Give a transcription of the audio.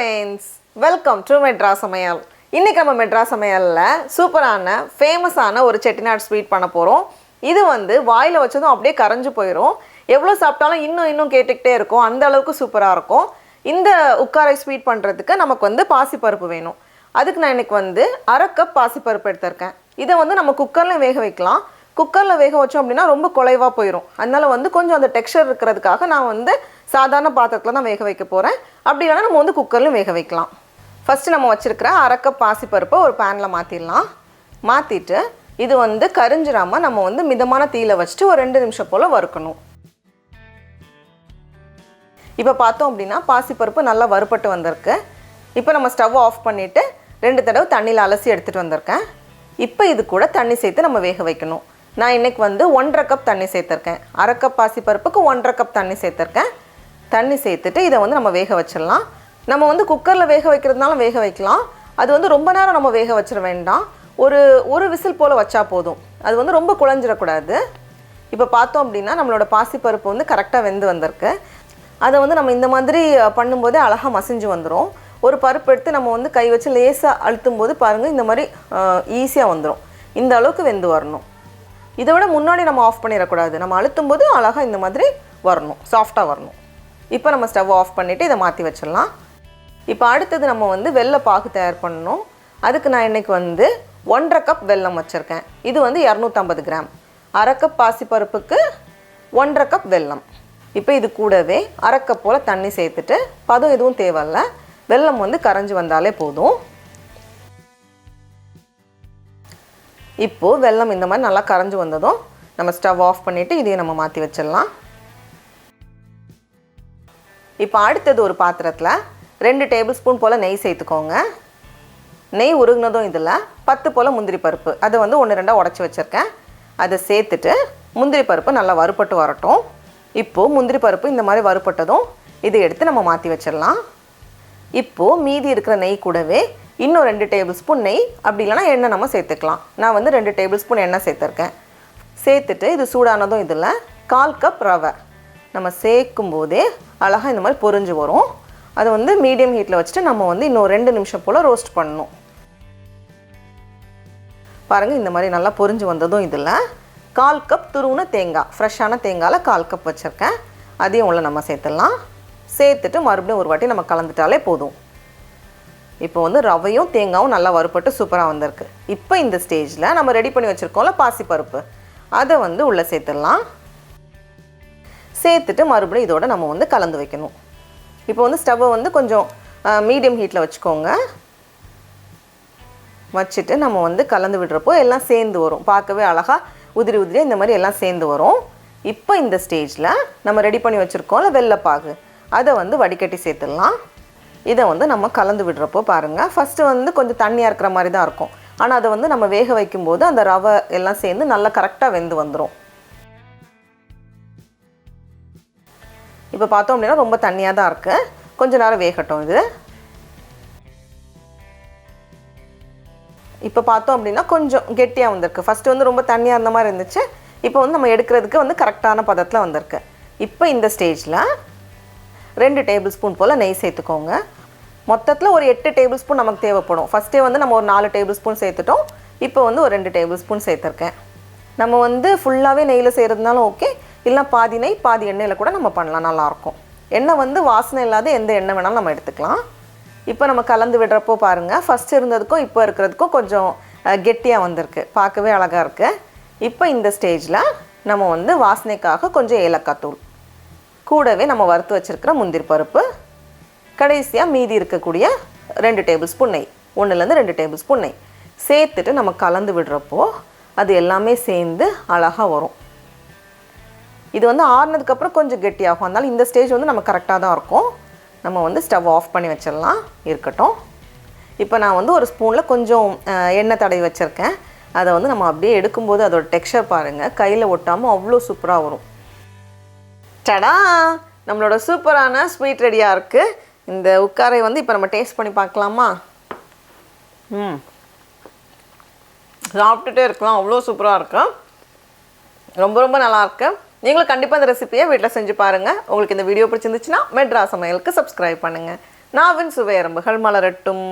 friends, welcome to Madras Samayal. இன்னைக்கு நம்ம Madras Samayalல சூப்பரான ஃபேமஸான ஒரு Chettinad ஸ்வீட் பண்ண போறோம். இது வந்து வாயில வச்சதும் அப்படியே கரஞ்சு போயிடும். எவ்வளவு சாப்பிட்டாலும் இன்னும் கேட்டுக்கிட்டே இருக்கும். அந்த அளவுக்கு சூப்பரா இருக்கும். இந்த உக்காரை ஸ்வீட் பண்றதுக்கு நமக்கு வந்து பாசிப்பருப்பு வேணும். அதுக்கு நான் இன்னைக்கு வந்து 1/2 கப் பாசிப்பருப்பு எடுத்துர்க்கேன். இதை வந்து நம்ம குக்கர்ல வேக வைக்கலாம். குக்கர்ல வேக வச்சோம் அப்படினா ரொம்ப குழைவா போயிடும். அதனால வந்து கொஞ்சம் அந்த டெக்ஸ்சர் இருக்குிறதுக்காக நான் வந்து சாதாரண பாத்திரத்துல தான் வேக வைக்க போறேன். அப்படி இல்லனா நம்ம வந்து குக்கர்ல வேக வைக்கலாம். ஃபர்ஸ்ட் நம்ம வச்சிருக்கிற 1/2 கப் பாசிப்பருப்பு ஒரு panல மாத்திடலாம். மாத்திட்டு இது வந்து கரிஞ்சிராம நம்ம வந்து மிதமான தீயில வச்சிட்டு ஒரு 2 நிமிஷம் போல வறுக்கணும். இப்போ பார்த்தோம் அப்படினா பாசிப்பருப்பு நல்லா வறுபட்டு வந்திருக்கு. இப்போ நம்ம ஸ்டவ் ஆஃப் பண்ணிட்டு 2 தடவை தண்ணில அலசி எடுத்துட்டு வந்திருக்கேன். இப்போ இது கூட தண்ணி சேர்த்து நம்ம வேக வைக்கணும். நான் இன்னைக்கு வந்து 1/2 கப் தண்ணி சேர்த்திருக்கேன். 1/2 கப் பாசிப்பருப்புக்கு 1/2 கப் தண்ணி சேர்த்திருக்கேன். தண்ணி சேர்த்துட்டு இத வந்து நம்ம வேக வச்சிரலாம். நம்ம வந்து குக்கர்ல வேக வைக்கிறதுனால வேக வைக்கலாம். அது வந்து ரொம்ப நேரம் நம்ம வேக வச்சிர வேண்டாம். ஒரு விசில் போல வச்சா போதும். அது வந்து ரொம்ப குழஞ்சிர கூடாது. இப்போ பார்த்தோம் அப்படினா நம்மளோட பாசிப்பருப்பு வந்து கரெக்ட்டா வெந்து வந்திருக்கு. அத வந்து நம்ம இந்த மாதிரி பண்ணும்போது அழகா மசிஞ்சு வந்துரும். ஒரு பருப்பு எடுத்து நம்ம வந்து கை வச்சு லேசா அழுத்தும்போது பாருங்க இந்த மாதிரி ஈஸியா வந்துரும். இந்த அளவுக்கு வெந்து வரணும். இத விட முன்னாடி நம்ம ஆஃப் பண்ணிர கூடாது. நம்ம அழுத்தும்போது அழகா இந்த மாதிரி வரணும். சாஃப்ட்டா வரணும். இப்போ நம்ம ஸ்டவ் ஆஃப் பண்ணிட்டு இத மாத்தி வச்சிரலாம். இப்போ அடுத்து நம்ம வந்து வெல்ல பாகு தயார் பண்ணனும். அதுக்கு நான் இன்னைக்கு வந்து 1/2 கப் வெல்லம் வச்சிருக்கேன். இது வந்து 250 கிராம். 1/2 கப் பாசிப்பருப்புக்கு 1/2 கப் வெல்லம். இப்போ இது கூடவே 1/2 கப் போல தண்ணி சேர்த்துட்டு பதம் எதுவும் தேவையில்ல. வெல்லம் வந்து கரஞ்சு வந்தாலே போதும். இப்போ வெல்லம் இந்த மாதிரி நல்லா கரஞ்சு வந்ததும் நம்ம ஸ்டவ் ஆஃப் பண்ணிட்டு இதையும் நம்ம மாத்தி வச்சிரலாம். இப்போ அடுத்து ஒரு பாத்திரத்துல 2 டேபிள் ஸ்பூன் போல நெய் சேர்த்துக்கோங்க. நெய் உருகுனதும் இதுல 10 போல முந்திரி பருப்பு. அது வந்து 1-2 உடைச்சு வச்சிருக்கேன். அதை சேர்த்துட்டு முந்திரி பருப்பு நல்லா வறுபட்டு வரட்டும். இப்போ முந்திரி பருப்பு இந்த மாதிரி வறுபட்டதும் இதை எடுத்து நம்ம மாத்தி வச்சிரலாம். இப்போ மீதி இருக்கிற நெய் கூடவே இன்னும் 2 டேபிள் ஸ்பூன் நெய் அப்படி இல்லனா எண்ணெய் நம்ம சேர்த்துக்கலாம். நான் வந்து 2 டேபிள் ஸ்பூன் எண்ணெய் சேர்த்திருக்கேன். சேர்த்துட்டு இது சூடானதும் இதுல 1/4 கப் ரவை நம்ம சேர்க்கும் போதே அழகா இந்த மாதிரி பொரிஞ்சு வரும். அது வந்து மீடியம் ஹீட்ல வச்சிட்டு நம்ம வந்து இன்னும் 2 நிமிஷம் போல ரோஸ்ட் பண்ணனும். பாருங்க இந்த மாதிரி நல்லா பொரிஞ்சு வந்ததும் இதுல 1/4 கப் துருவுன தேங்காய், ஃப்ரெஷ்ஷான தேங்காய்ல 1/4 கப் வச்சிருக்கேன். அதையும் உள்ள நம்ம சேர்த்தலாம். சேர்த்துட்டு மறுபடியும் ஒரு வாட்டி நம்ம கலந்துட்டாலே போதும். இப்போ வந்து ரவையும் தேங்காயும் நல்லா வறுபட்டு சூப்பரா வந்திருக்கு. இப்போ இந்த ஸ்டேஜ்ல நம்ம ரெடி பண்ணி வச்சிருக்கோம்ல பாசிப்பருப்பு. அதை வந்து உள்ள சேர்த்தலாம். சேர்த்துட்டு மறுபடியும் இதோட நம்ம வந்து கலந்து வைக்கணும். இப்போ வந்து ஸ்டவ் வந்து கொஞ்சம் மீடியம் ஹீட்ல வச்சுக்கோங்க. வச்சிட்டு நம்ம வந்து கலந்து விடுறப்போ எல்லாம் சேர்ந்து வரும். பார்க்கவே அழகா உதிரி உதிரியா இந்த மாதிரி எல்லாம் சேர்ந்து வரும். இப்போ இந்த ஸ்டேஜ்ல நம்ம ரெடி பண்ணி வச்சிருக்கோம்ல வெல்லப்பாகு. அதை வந்து வடிகட்டி சேர்த்துடலாம். இதை வந்து நம்ம கலந்து விடுறப்போ பாருங்க ஃபர்ஸ்ட் வந்து கொஞ்சம் தண்ணியா இருக்கிற மாதிரி தான் இருக்கும். ஆனா அதை வந்து நம்ம வேக வைக்கும்போது அந்த ரவை எல்லாம் சேர்ந்து நல்லா கரெக்ட்டா வெந்து வந்துரும். இப்போ பார்த்தோம் அப்படினா ரொம்ப தண்ணியா தான் இருக்கு. கொஞ்ச நேரம் வேகட்டும் இது. இப்போ பார்த்தோம் அப்படினா கொஞ்சம் கெட்டியா வந்திருக்கு. ஃபர்ஸ்ட் வந்து ரொம்ப தண்ணியா இருந்த மாதிரி இருந்துச்சு. இப்போ வந்து நம்ம எடுக்கிறதுக்கு வந்து கரெக்ட்டான பதத்துல வந்திருக்கு. இப்போ இந்த ஸ்டேஜ்ல 2 டேபிள் ஸ்பூன் போல நெய் சேர்த்துக்கோங்க. மொத்தத்துல ஒரு 8 டேபிள் ஸ்பூன் நமக்கு தேவைப்படும். ஃபர்ஸ்டே வந்து நம்ம ஒரு 4 டேபிள் ஸ்பூன் சேர்த்துட்டோம். இப்போ வந்து ஒரு 2 டேபிள் ஸ்பூன் சேர்த்திருக்கேன். நம்ம வந்து ஃபுல்லாவே நெய்ல செய்யறதுனாலும் ஓகே, இல்ல பாதி நெய் பாதி எண்ணெயில கூட நம்ம பண்ணலாம், நல்லா இருக்கும். எண்ணெய் வந்து வாசனை இல்லாத எந்த எண்ணெய் வேணாலும் நம்ம எடுத்துக்கலாம். இப்போ நம்ம கலந்து விடுறப்போ பாருங்க ஃபர்ஸ்ட் இருந்ததுக்கும் இப்போ இருக்கிறதுக்கும் கொஞ்சம் கெட்டியா வந்திருக்கு. பார்க்கவே அழகா இருக்கு. இப்போ இந்த ஸ்டேஜ்ல நம்ம வந்து வாசனைக்காக கொஞ்சம் ஏலக்காய் தூள், கூடவே நம்ம வறுத்து வச்சிருக்கிற முந்திரி பருப்பு, கடைசியா மீதி இருக்கக்கூடிய 2 டேபிள் ஸ்பூன் நெய், 1ல இருந்து 2 டேபிள் ஸ்பூன் நெய் சேர்த்துட்டு நம்ம கலந்து விடுறப்போ அது எல்லாமே சேர்ந்து அழகா வரும். இது வந்து ஆறுனதுக்கு அப்புறம் கொஞ்சம் கெட்டியாகும். அதனால இந்த ஸ்டேஜ் வந்து நம்ம கரெக்ட்டா தான் இருக்கும். நம்ம வந்து ஸ்டவ் ஆஃப் பண்ணி வச்சிரலாம். இருக்கட்டும். இப்போ நான் வந்து ஒரு ஸ்பூன்ல கொஞ்சம் எண்ணெய் தடவி வச்சிருக்கேன். அதை வந்து நம்ம அப்படியே எடுக்கும்போது அதோட டெக்ஸ்சர் பாருங்க கையில ஒட்டாம அவ்வளோ சூப்பரா வரும். டடா! நம்மளோட சூப்பரான ஸ்வீட் ரெடியா இருக்கு. இந்த உக்காரை வந்து இப்போ நம்ம டேஸ்ட் பண்ணி பார்க்கலாமா? சாப்பிட்டுட்டே இருக்கலாம். அவ்வளோ சூப்பரா இருக்கு. ரொம்ப ரொம்ப நல்லா இருக்கு. நீங்களும் கண்டிப்பா இந்த ரெசிபியை வீட்ல செஞ்சு பாருங்க. உங்களுக்கு இந்த வீடியோ பிடிச்சிருந்துச்சுனா மெட்ராஸ் சமையலுக்கு சப்ஸ்கிரைப் பண்ணுங்க. நாவின் சுவையரம்புகள் மலரட்டும்.